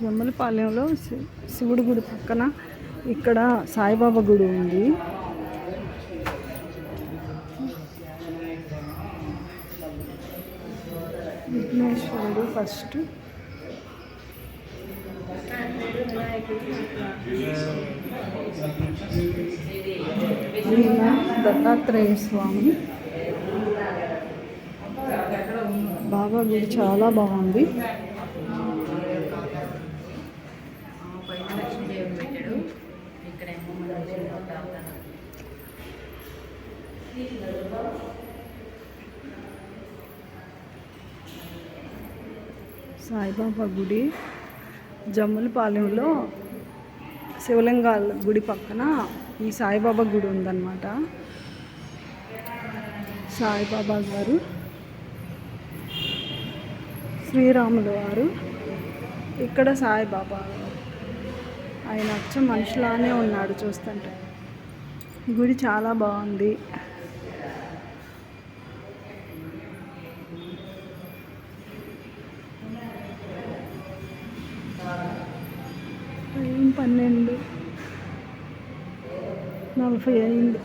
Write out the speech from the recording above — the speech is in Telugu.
జమ్మలపాలెంలో శివుడి గుడి పక్కన ఇక్కడ సాయిబాబా గుడి ఉంది. విఘ్నేశ్వరుడు ఫస్ట్, దత్తాత్రేయ స్వామి. బాబా గుడి చాలా బాగుంది. సాయిబాబా గుడి జమ్మలపాలెంలో శివలింగాల గుడి పక్కన ఈ సాయిబాబా గుడి ఉందన్నమాట. సాయిబాబా గారు, శ్రీరాములు వారు, ఇక్కడ సాయిబాబా ఆయన అచ్చం మనిషిలానే ఉన్నాడు చూస్తుంటే. గుడి చాలా బాగుంది. టైం 12:40 అయింది.